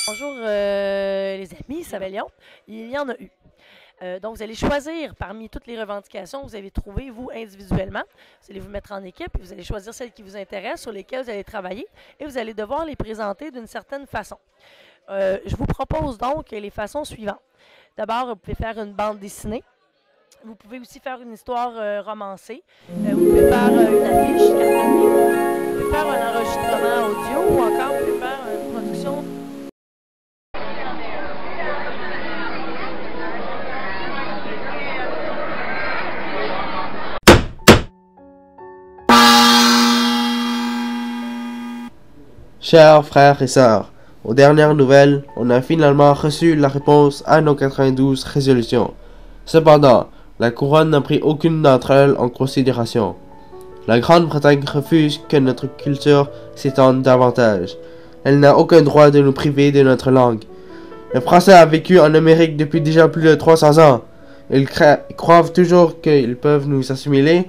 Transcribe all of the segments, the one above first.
Bonjour les amis, c'est Amélion. Il y en a eu. Donc, vous allez choisir parmi toutes les revendications que vous avez trouvées, vous, individuellement. Vous allez vous mettre en équipe et vous allez choisir celles qui vous intéressent, sur lesquelles vous allez travailler et vous allez devoir les présenter d'une certaine façon. Je vous propose donc les façons suivantes. D'abord, vous pouvez faire une bande dessinée. Vous pouvez aussi faire une histoire romancée. Vous pouvez faire une affiche cartonnée. Vous pouvez faire un enregistrement audio ou encore vous pouvez faire une production. Chers frères et sœurs, aux dernières nouvelles, on a finalement reçu la réponse à nos 92 résolutions. Cependant, la couronne n'a pris aucune d'entre elles en considération. La Grande-Bretagne refuse que notre culture s'étende davantage. Elle n'a aucun droit de nous priver de notre langue. Les Français ont vécu en Amérique depuis déjà plus de 300 ans. Ils croient toujours qu'ils peuvent nous assimiler.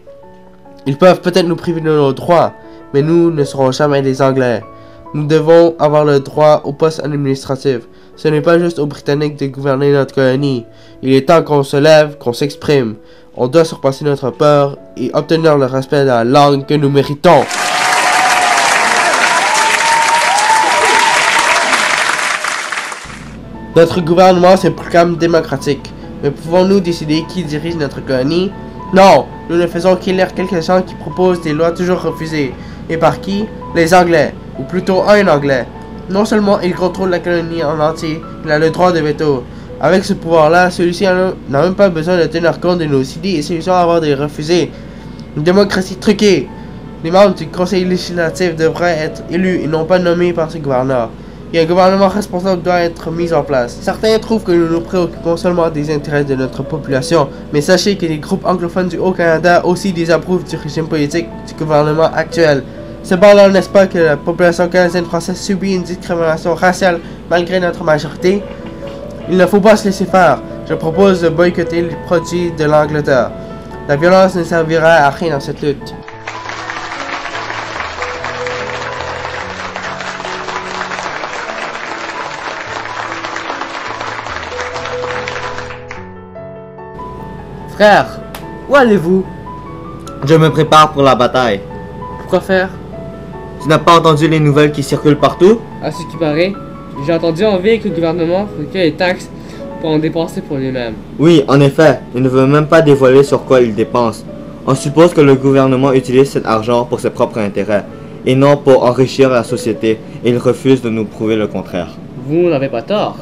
Ils peuvent peut-être nous priver de nos droits, mais nous ne serons jamais des Anglais. Nous devons avoir le droit au poste administratif. Ce n'est pas juste aux Britanniques de gouverner notre colonie. Il est temps qu'on se lève, qu'on s'exprime. On doit surpasser notre peur et obtenir le respect de la langue que nous méritons. Notre gouvernement se proclame démocratique. Mais pouvons-nous décider qui dirige notre colonie? Non, nous ne faisons qu'élire quelques gens qui proposent des lois toujours refusées. Et par qui? Les Anglais, ou plutôt un Anglais. Non seulement il contrôle la colonie en entier, il a le droit de veto. Avec ce pouvoir-là, celui-ci n'a même pas besoin de tenir compte de nos idées et solutions avant de les refuser. Une démocratie truquée. Les membres du conseil législatif devraient être élus et non pas nommés par ce gouverneur. Et un gouvernement responsable doit être mis en place. Certains trouvent que nous nous préoccupons seulement des intérêts de notre population, mais sachez que les groupes anglophones du Haut-Canada aussi désapprouvent du régime politique du gouvernement actuel. Cependant, n'est-ce pas que la population canadienne-française subit une discrimination raciale malgré notre majorité? Il ne faut pas se laisser faire. Je propose de boycotter les produits de l'Angleterre. La violence ne servira à rien dans cette lutte. Frère, où allez-vous? Je me prépare pour la bataille. Pourquoi faire? Tu n'as pas entendu les nouvelles qui circulent partout? À ce qui paraît, j'ai entendu en veille que le gouvernement recueille les taxes pour en dépenser pour lui-même. Oui, en effet, il ne veut même pas dévoiler sur quoi il dépense. On suppose que le gouvernement utilise cet argent pour ses propres intérêts, et non pour enrichir la société, et il refuse de nous prouver le contraire. Vous n'avez pas tort.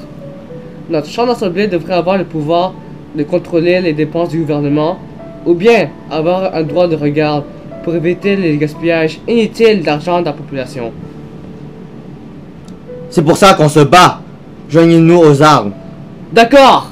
Notre chambre d'assemblée devrait avoir le pouvoir de contrôler les dépenses du gouvernement, ou bien avoir un droit de regard pour éviter les gaspillages inutiles d'argent de la population. C'est pour ça qu'on se bat. Joignez-nous aux armes. D'accord!